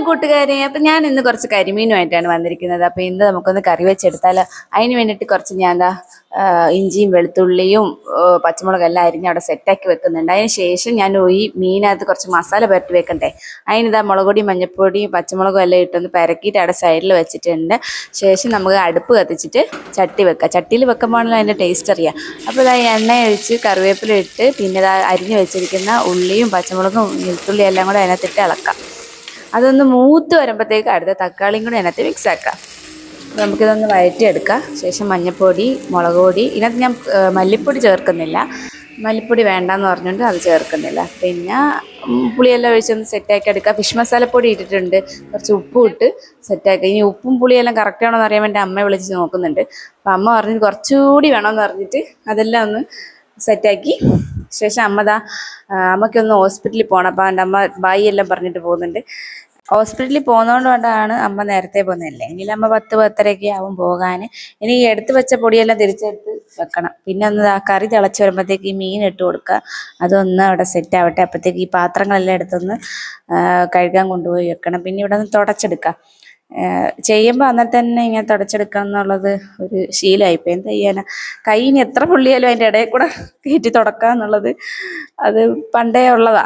കൂട്ടുകാരെ, അപ്പം ഞാൻ ഇന്ന് കുറച്ച് കരിമീനുമായിട്ടാണ് വന്നിരിക്കുന്നത്. അപ്പോൾ ഇന്ന് നമുക്കൊന്ന് കറി വെച്ചെടുത്താൽ അതിന് വേണ്ടിയിട്ട് കുറച്ച് ഞാൻ ഇഞ്ചിയും വെളുത്തുള്ളിയും പച്ചമുളകും എല്ലാം അരിഞ്ഞ് അവിടെ സെറ്റാക്കി വെക്കുന്നുണ്ട്. അതിന് ശേഷം ഞാൻ ഈ മീനകത്ത് കുറച്ച് മസാല പുരട്ടി വെക്കണ്ടേ. അതിനിതാ മുളക് പൊടിയും മഞ്ഞൾപ്പൊടിയും പച്ചമുളകും എല്ലാം ഇട്ടൊന്ന് പെരക്കിയിട്ട് അവിടെ സൈഡിൽ വെച്ചിട്ടുണ്ട്. ശേഷം നമുക്ക് അടുപ്പ് കത്തിച്ചിട്ട് ചട്ടി വെക്കാം. ചട്ടിയിൽ വെക്കുമ്പോഴാണല്ലോ അതിൻ്റെ ടേസ്റ്റ് അറിയാം. അപ്പോൾ ഇതാ എണ്ണ ഒഴിച്ച് കറിവേപ്പില ഇട്ട് പിന്നെ ഇതാ അരിഞ്ഞ് വെച്ചിരിക്കുന്ന ഉള്ളിയും പച്ചമുളകും വെളുത്തുള്ളിയും എല്ലാം കൂടെ അതിനകത്തിട്ട് ഇളക്കാം. അതൊന്ന് മൂത്ത് വരുമ്പോഴത്തേക്ക് അടുത്ത തക്കാളിയും കൂടി അതിനകത്ത് മിക്സ് ആക്കാം. നമുക്കിതൊന്ന് വഴറ്റിയെടുക്കാം. ശേഷം മഞ്ഞൾപ്പൊടി, മുളക് പൊടി, ഇതിനകത്ത് ഞാൻ മല്ലിപ്പൊടി ചേർക്കുന്നില്ല. മല്ലിപ്പൊടി വേണ്ടെന്ന് പറഞ്ഞുകൊണ്ട് അത് ചേർക്കുന്നില്ല. പിന്നെ പുളിയെല്ലാം ഒഴിച്ചൊന്ന് സെറ്റാക്കി എടുക്കുക. ഫിഷ് മസാലപ്പൊടി ഇട്ടിട്ടുണ്ട്, കുറച്ച് ഉപ്പും ഇട്ട് സെറ്റാക്കി. ഇനി ഉപ്പും പുളിയെല്ലാം കറക്റ്റാണോ എന്ന് അറിയാൻ വേണ്ടി അമ്മയെ വിളിച്ച് നോക്കുന്നുണ്ട്. അപ്പം അമ്മ പറഞ്ഞ് കുറച്ചുകൂടി വേണമെന്ന് പറഞ്ഞിട്ട് അതെല്ലാം ഒന്ന് സെറ്റാക്കി. ശേഷം അമ്മയ്ക്കൊന്ന് ഹോസ്പിറ്റലിൽ പോകണം. അപ്പോൾ എൻ്റെ അമ്മ ബായി എല്ലാം പറഞ്ഞിട്ട് പോകുന്നുണ്ട്. ഹോസ്പിറ്റലിൽ പോകുന്നതുകൊണ്ടാണ് അമ്മ നേരത്തെ പോകുന്നതല്ലേ. എങ്കിലും അമ്മ 10-10:30 ആവും പോകാൻ. ഇനി എടുത്ത് വെച്ച പൊടിയെല്ലാം തിരിച്ചെടുത്ത് വെക്കണം. പിന്നെ ഒന്ന് കറി തിളച്ച് വരുമ്പോഴത്തേക്ക് ഈ മീൻ ഇട്ട് കൊടുക്കുക. അതൊന്ന് അവിടെ സെറ്റ് ആവട്ടെ. അപ്പോഴത്തേക്ക് ഈ പാത്രങ്ങളെല്ലാം എടുത്തൊന്ന് കഴുകാൻ കൊണ്ടുപോയി വെക്കണം. പിന്നെ ഇവിടെ ഒന്ന് തുടച്ചെടുക്കാം. ചെയ്യുമ്പോൾ അന്നേരം തന്നെ ഇങ്ങനെ തുടച്ചെടുക്കണം എന്നുള്ളത് ഒരു ശീലമായിപ്പോൾ. എന്ത് ചെയ്യാനാ, കയ്യിന് എത്ര പുള്ളിയാലും അതിൻ്റെ ഇടയിൽ കൂടെ കയറ്റി തുടക്കുക എന്നുള്ളത് അത് പണ്ടേ ഉള്ളതാ.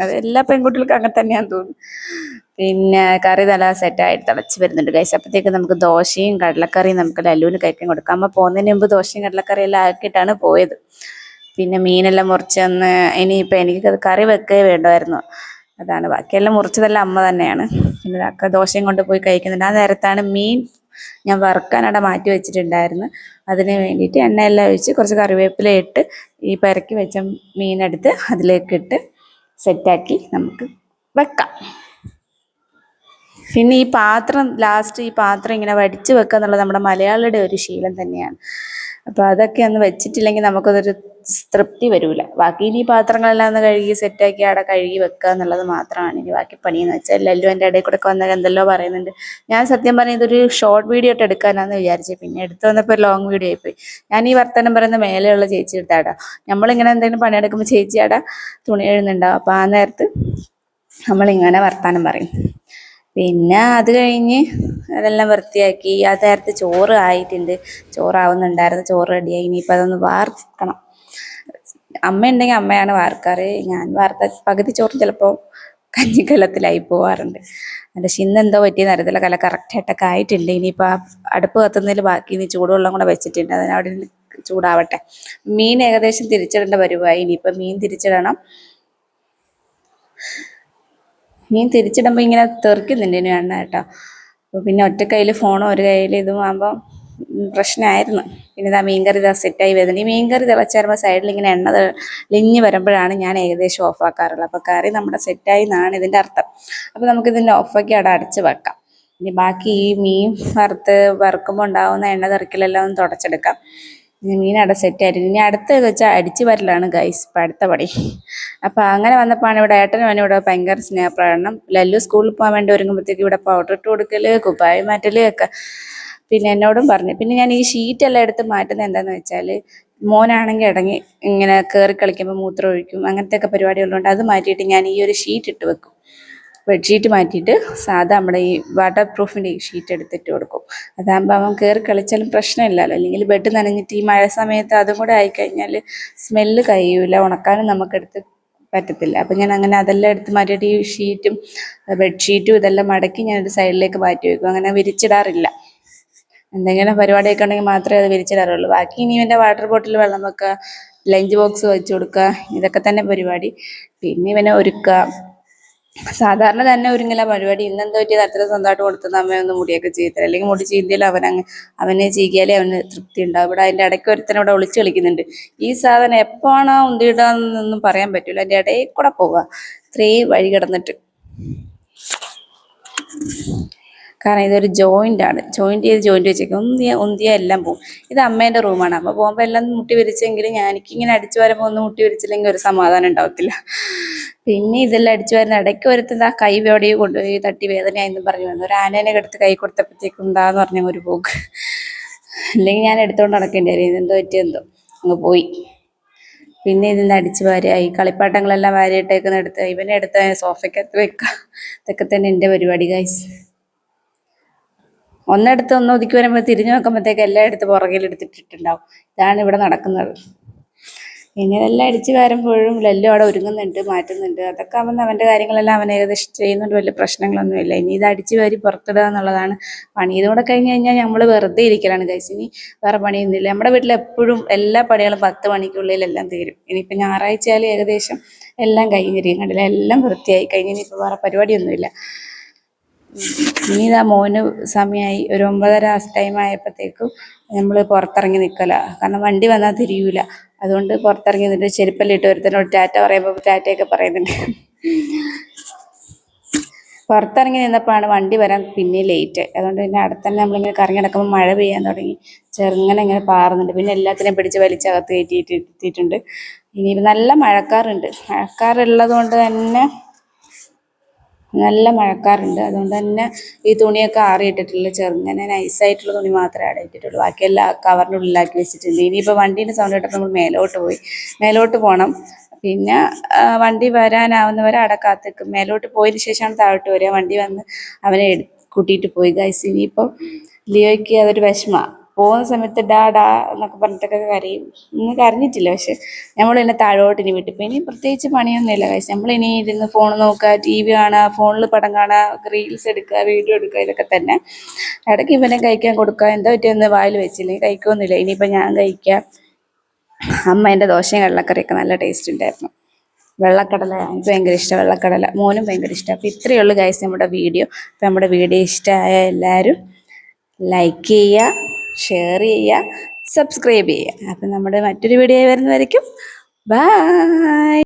അത് എല്ലാ പെൺകുട്ടികൾക്കും അങ്ങനെ തന്നെയാന്ന് തോന്നുന്നു. പിന്നെ കറി നല്ല സെറ്റായിട്ട് തിളച്ച് വരുന്നുണ്ട് ഗൈസ്. അപ്പോഴത്തേക്ക് നമുക്ക് ദോശയും കടലക്കറിയും നമുക്ക് ലല്ലുവിന് കഴിക്കാൻ കൊടുക്കാം. അമ്മ പോകുന്നതിന് മുമ്പ് ദോശയും കടലക്കറിയും എല്ലാം ആക്കിയിട്ടാണ് പോയത്. പിന്നെ മീനെല്ലാം മുറിച്ചെന്ന് ഇനിയിപ്പോൾ എനിക്ക് കറി വെക്കേ വേണ്ടമായിരുന്നു. അതാണ്, ബാക്കിയെല്ലാം മുറിച്ചതെല്ലാം അമ്മ തന്നെയാണ്. പിന്നെ അക്ക ദോശയും കൊണ്ട് പോയി കഴിക്കുന്നുണ്ട്. ആ നേരത്താണ് മീൻ ഞാൻ വറുക്കാനവിടെ മാറ്റി വെച്ചിട്ടുണ്ടായിരുന്നു. അതിന് വേണ്ടിയിട്ട് എണ്ണയെല്ലാം ഒഴിച്ച് കുറച്ച് കറിവേപ്പില ഇട്ട് ഈ പെരക്കി വെച്ച മീനെടുത്ത് അതിലേക്കിട്ട് സെറ്റാക്കി നമുക്ക് വെക്കാം. പിന്നെ ഈ പാത്രം ഈ പാത്രം ഇങ്ങനെ വടിച്ച് വെക്കുക എന്നുള്ളത് നമ്മുടെ മലയാളിയുടെ ഒരു ശീലം തന്നെയാണ്. അപ്പോൾ അതൊക്കെ ഒന്ന് വെച്ചിട്ടില്ലെങ്കിൽ നമുക്കതൊരു തൃപ്തി വരില്ല. ബാക്കി ഇനി പാത്രങ്ങളെല്ലാം ഒന്ന് കഴുകി സെറ്റാക്കി അവിടെ കഴുകി വെക്കുക എന്നുള്ളത് മാത്രമാണ് ഇനി ബാക്കി പണിയെന്ന് വെച്ചാൽ. എല്ലാം എൻ്റെ ഇടയിൽ കൂടെ ഒക്കെ വന്നാൽ എന്തെല്ലോ പറയുന്നുണ്ട്. ഞാൻ സത്യം പറഞ്ഞാൽ ഇതൊരു ഷോർട്ട് വീഡിയോ ഇട്ട് എടുക്കാനാണെന്ന് വിചാരിച്ചത്. പിന്നെ എടുത്ത് വന്നപ്പോൾ ലോങ് വീഡിയോ ആയിപ്പോയി. ഞാൻ ഈ വർത്തമാനം പറയുന്ന മേലെയുള്ള ചേച്ചി എടുത്താടാ. നമ്മളിങ്ങനെ എന്തെങ്കിലും പണിയെടുക്കുമ്പോൾ ചേച്ചി അവിടെ തുണി എഴുതുന്നുണ്ടാവും. അപ്പോൾ ആ നേരത്ത് നമ്മളിങ്ങനെ വർത്തമാനം പറയും. പിന്നെ അത് കഴിഞ്ഞ് അതെല്ലാം വൃത്തിയാക്കി. ആ നേരത്ത് ചോറ് ആയിട്ടുണ്ട്, ചോറാവുന്നുണ്ടായിരുന്നു. ചോറ് റെഡിയായി. ഇനിയിപ്പോൾ അതൊന്ന് വാർക്കണം. അമ്മ ഉണ്ടെങ്കിൽ അമ്മയാണ് വാർക്കാറ്. ഞാൻ വാർത്ത പകുതി ചോറ് ചിലപ്പോൾ കഞ്ഞിക്കലത്തിലായി പോവാറുണ്ട്. പക്ഷെ ഇന്നെന്തോ പറ്റിയെന്ന് അറിയത്തില്ല, കറക്റ്റായിട്ടൊക്കെ ആയിട്ടുണ്ട്. ഇനിയിപ്പോൾ ആ അടുപ്പ് കത്തുന്നതിൽ ബാക്കി ഇനി ചൂടുവെള്ളം കൂടെ വെച്ചിട്ടുണ്ട്, അതിനവിടെ ചൂടാവട്ടെ. മീൻ ഏകദേശം തിരിച്ചിടേണ്ട വരുവായി. ഇനിയിപ്പോൾ മീൻ തിരിച്ചിടണം. മീൻ തിരിച്ചിടുമ്പോൾ ഇങ്ങനെ തെറിക്കുന്നുണ്ട് ഇനി എണ്ണ കേട്ടോ. അപ്പോൾ പിന്നെ ഒറ്റ കയ്യിൽ ഫോണും ഒരു കയ്യിൽ ഇതും ആകുമ്പോൾ പ്രശ്നമായിരുന്നു. പിന്നെ ഇതാ മീൻകറി സെറ്റായി വരുന്നുണ്ട്. ഈ മീൻകറി തിളച്ച് വരുമ്പോൾ സൈഡിൽ ഇങ്ങനെ എണ്ണ ലിഞ്ഞ് വരുമ്പോഴാണ് ഞാൻ ഏകദേശം ഓഫാക്കാറുള്ളത്. അപ്പോൾ കറി നമ്മുടെ സെറ്റായി എന്നാണ് ഇതിൻ്റെ അർത്ഥം. അപ്പോൾ നമുക്കിതിൻ്റെ ഓഫാക്കി അവിടെ അടച്ച് വെക്കാം. ഇനി ബാക്കി ഈ മീൻ വറുക്കുമ്പോൾ ഉണ്ടാകുന്ന എണ്ണ തെറിക്കലെല്ലാം ഒന്ന് തുടച്ചെടുക്കാം. മീൻ അവിടെ സെറ്റായിട്ടുണ്ട്. ഇനി അടുത്ത് വെച്ചാൽ അടിച്ചു വരലാണ് ഗൈസ് ഇപ്പം അടുത്ത പടി. അപ്പം അങ്ങനെ വന്നപ്പോഴാണ് ഇവിടെ ഏട്ടനും ഇവിടെ ഭയങ്കര സ്നേഹപ്രകടനം. ലല്ലു സ്കൂളിൽ പോകാൻ വേണ്ടി ഒരുങ്ങുമ്പോഴത്തേക്ക് ഇവിടെ പൗഡർ ഇട്ട് കൊടുക്കൽ, കുപ്പായി മാറ്റൽ ഒക്കെ പിന്നെ എന്നോടും പറഞ്ഞു. പിന്നെ ഞാൻ ഈ ഷീറ്റെല്ലാം എടുത്ത് മാറ്റുന്നത് എന്താണെന്ന് വെച്ചാൽ, മോനാണെങ്കിൽ ഇടങ്ങി ഇങ്ങനെ കയറി കളിക്കുമ്പോൾ മൂത്രം ഒഴിക്കും, അങ്ങനത്തെയൊക്കെ പരിപാടികളുണ്ട്. അത് മാറ്റിയിട്ട് ഞാൻ ഈ ഒരു ഷീറ്റ് ഇട്ട് വെക്കും. ബെഡ്ഷീറ്റ് മാറ്റിയിട്ട് സാധാ നമ്മുടെ ഈ വാട്ടർ പ്രൂഫിൻ്റെ ഈ ഷീറ്റ് എടുത്തിട്ട് കൊടുക്കും. അതാകുമ്പോൾ അവൻ കയറി കളിച്ചാലും പ്രശ്നമില്ലല്ലോ. അല്ലെങ്കിൽ ബെഡ് നനഞ്ഞിട്ട് ഈ മഴ സമയത്ത് അതും കൂടെ ആയിക്കഴിഞ്ഞാൽ സ്മെല്ല് കഴിയൂല, ഉണക്കാനും നമുക്കെടുത്ത് പറ്റത്തില്ല. അപ്പം ഞാൻ അങ്ങനെ അതെല്ലാം എടുത്ത് മാറ്റിയിട്ട് ഈ ഷീറ്റും ബെഡ്ഷീറ്റും ഇതെല്ലാം മടക്കി ഞാനൊരു സൈഡിലേക്ക് മാറ്റി വയ്ക്കും. അങ്ങനെ വിരിച്ചിടാറില്ല. എന്തെങ്കിലും പരിപാടിയൊക്കെ ഉണ്ടെങ്കിൽ മാത്രമേ അത് വിരിച്ചിടാറുള്ളൂ. ബാക്കി ഇനി ഇവൻ്റെ വാട്ടർ ബോട്ടിൽ വെള്ളം വെക്കുക, ലഞ്ച് ബോക്സ് വെച്ച് കൊടുക്കുക, ഇതൊക്കെ തന്നെ പരിപാടി. പിന്നെ ഇവനെ ഒരുക്കുക. സാധാരണ തന്നെ ഒരുങ്ങില്ല പരിപാടി. ഇന്നെന്തോ പറ്റിയത് അത്ര സ്വന്തമായിട്ട് കൊടുത്തുന്ന അമ്മയൊന്നും മുടിയൊക്കെ ചെയ്യത്തില്ല. അല്ലെങ്കിൽ മുടി ചീന്തിയാലും അവനെ ചീകിയാലേ അവന് തൃപ്തി ഉണ്ടാവും. ഇവിടെ അതിൻ്റെ ഇടയ്ക്ക് ഒരുത്തനെ ഇവിടെ ഒളിച്ച് കളിക്കുന്നുണ്ട്. ഈ സാധനം എപ്പോഴാണോ ഉന്തിയിടാന്നൊന്നും പറയാൻ പറ്റില്ല. അതിൻ്റെ ഇടയിൽ കൂടെ പോവുക ഇത്രയും വഴി കിടന്നിട്ട്. കാരണം ഇതൊരു ജോയിൻ്റാണ്, ജോയിൻ്റ് വെച്ചേക്കും. ഉന്തിയാൽ എല്ലാം പോവും. ഇത് അമ്മേൻ്റെ റൂമാണ്. അമ്മ പോകുമ്പോൾ എല്ലാം മുട്ടി വിരിച്ചെങ്കിലും എനിക്കിങ്ങനെ അടിച്ചു വരുമ്പോൾ ഒന്നും മുട്ടി വിരിച്ചില്ലെങ്കിൽ ഒരു സമാധാനം ഉണ്ടാവത്തില്ല. പിന്നെ ഇതെല്ലാം അടിച്ചു വരുന്ന ഇടയ്ക്ക് ഒരുത്തുന്ന കൈ എവിടെയോ കൊണ്ടുപോയി തട്ടി വേദനയായെന്ന് പറഞ്ഞു വന്നു. ഒരു ആനേനെ എടുത്ത് കൈ കൊടുത്തപ്പോഴത്തേക്കും എന്താന്ന് പറഞ്ഞ ഒരു പോക്ക്. അല്ലെങ്കിൽ ഞാൻ എടുത്തുകൊണ്ട് നടക്കേണ്ടി വരും. എന്തോ പറ്റിയെന്തോ അങ്ങ് പോയി. പിന്നെ ഇതിന്ന് അടിച്ച് വാരിയായി കളിപ്പാട്ടങ്ങളെല്ലാം വാരിയിട്ടേക്കുന്നെടുത്ത് ഇവനെ എടുത്ത് സോഫയ്ക്കകത്ത് വെക്കുക. ഇതൊക്കെ തന്നെ എൻ്റെ പരിപാടി ഗൈസ്. ഒന്നെടുത്ത് ഒന്ന് ഒതുക്കി വരുമ്പോൾ തിരിഞ്ഞു നോക്കുമ്പോഴത്തേക്ക് എല്ലാം എടുത്ത് പുറകിലെടുത്തിട്ടിട്ടുണ്ടാവും. ഇതാണ് ഇവിടെ നടക്കുന്നത്. പിന്നെ ഇതെല്ലാം അടിച്ച് വാരുമ്പോഴും ലല്ലു അവിടെ ഒരുങ്ങുന്നുണ്ട്, മാറ്റുന്നുണ്ട്. അതൊക്കെ അവൻ്റെ കാര്യങ്ങളെല്ലാം അവൻ ഏകദേശം ചെയ്യുന്നുണ്ട്, വലിയ പ്രശ്നങ്ങളൊന്നുമില്ല. ഇനി ഇത് അടിച്ച് വാരി പുറത്തിടുക എന്നുള്ളതാണ് പണി. ഇതുകൂടെ കഴിഞ്ഞ് കഴിഞ്ഞാൽ നമ്മൾ വെറുതെ ഇരിക്കലാണ് ഗൈസ്. ഇനി വേറെ പണിയൊന്നുമില്ല. നമ്മുടെ വീട്ടിൽ എപ്പോഴും എല്ലാ പണികളും 10 മണിക്കുള്ളിൽ എല്ലാം തീരും. ഇനിയിപ്പോൾ ഞായറാഴ്ച ആയാലും ഏകദേശം എല്ലാം കഴിഞ്ഞിരിക്കും. കണ്ടില്ല, എല്ലാം വൃത്തിയായി കഴിഞ്ഞ് ഇനിയിപ്പോൾ വേറെ പരിപാടിയൊന്നുമില്ല. ഇനി ഇതാ മോന് സമയമായി ഒരു 9:30 ടൈം ആയപ്പോഴത്തേക്കും നമ്മൾ പുറത്തിറങ്ങി നിൽക്കല. കാരണം വണ്ടി വന്നാൽ തിരിയൂല. അതുകൊണ്ട് പുറത്തിറങ്ങി നിന്നിട്ട് ചെരുപ്പെല്ലാം ഇട്ട് ഒരുത്തനോട് ടാറ്റ പറയുമ്പോൾ ടാറ്റയൊക്കെ പറയുന്നുണ്ട്. പുറത്തിറങ്ങി നിന്നപ്പോഴാണ് വണ്ടി വരാൻ പിന്നെ ലേറ്റ്. അതുകൊണ്ട് പിന്നെ അടുത്ത് തന്നെ നമ്മളിങ്ങനെ കറങ്ങി നടക്കുമ്പോൾ മഴ പെയ്യാൻ തുടങ്ങി. ചെറുങ്ങനെ ഇങ്ങനെ പാറുന്നുണ്ട്. പിന്നെ എല്ലാത്തിനെയും പിടിച്ച് വലിച്ചകത്ത് കയറ്റിയിട്ടിട്ടുണ്ട്. ഇനി നല്ല മഴക്കാറുണ്ട്. മഴക്കാറുള്ളത് കൊണ്ട് തന്നെ നല്ല മഴക്കാറുണ്ട്. അതുകൊണ്ട് തന്നെ ഈ തുണിയൊക്കെ ആറിയിട്ടിട്ടില്ല. ചെറുങ്ങനെ നൈസായിട്ടുള്ള തുണി മാത്രമേ അവിടെ ഇട്ടിട്ടുള്ളൂ. ബാക്കിയെല്ലാം കവറിൻ്റെ ഉള്ളിലാക്കി വെച്ചിട്ടുണ്ട്. ഇനിയിപ്പോൾ വണ്ടീൻ്റെ സൗണ്ട് കേട്ടപ്പോൾ നമ്മൾ മേലോട്ട് പോകണം. പിന്നെ വണ്ടി വരാനാവുന്നവരെ അവിടെ കാത്തിക്കും. മേലോട്ട് പോയതിന് ശേഷമാണ് താഴോട്ട് വരിക. വണ്ടി വന്ന് അവനെ കൂട്ടിയിട്ട് പോയി ഗൈസ്. ഇനിയിപ്പോൾ ലിയോയ്ക്ക് അതൊരു വിഷമമാണ്. പോകുന്ന സമയത്ത് ഡാ എന്നൊക്കെ പറഞ്ഞിട്ടൊക്കെ കരയും. ഇന്ന് കരഞ്ഞിട്ടില്ല, പക്ഷെ നമ്മൾ പിന്നെ താഴോട്ട് ഇനി വിട്ടു. ഇനി പ്രത്യേകിച്ച് പണിയൊന്നുമില്ല ഗൈസ്. നമ്മളിനി ഇരുന്ന് ഫോൺ നോക്കുക, TV കാണുക, ഫോണിൽ പടം കാണുക, റീൽസ് എടുക്കുക, വീഡിയോ എടുക്കുക, ഇതൊക്കെ തന്നെ. ഇടയ്ക്ക് ഇവനെ കഴിക്കാൻ കൊടുക്കുക. എന്താ പറ്റിയൊന്ന് വായിൽ വെച്ചില്ലെങ്കിൽ കഴിക്കുമൊന്നുമില്ല. ഇനിയിപ്പോൾ ഞാൻ കഴിക്കാം. അമ്മേൻ്റെ ദോശയും കടലക്കറിയൊക്കെ നല്ല ടേസ്റ്റ് ഉണ്ടായിരുന്നു. വെള്ളക്കടല എനിക്ക് ഭയങ്കര ഇഷ്ടമാണ്. വെള്ളക്കടല മോനും ഭയങ്കര ഇഷ്ടമാണ്. അപ്പോൾ ഇത്രയേ ഉള്ളൂ ഗൈസ് നമ്മുടെ വീഡിയോ. അപ്പോൾ നമ്മുടെ വീഡിയോ ഇഷ്ടമായ എല്ലാവരും ലൈക്ക് ചെയ്യുക, ഷെയർ ചെയ്യുക, സബ്സ്ക്രൈബ് ചെയ്യുക. അപ്പം നമ്മുടെ മറ്റൊരു വീഡിയോ വരുന്നതായിരിക്കും. ബൈ.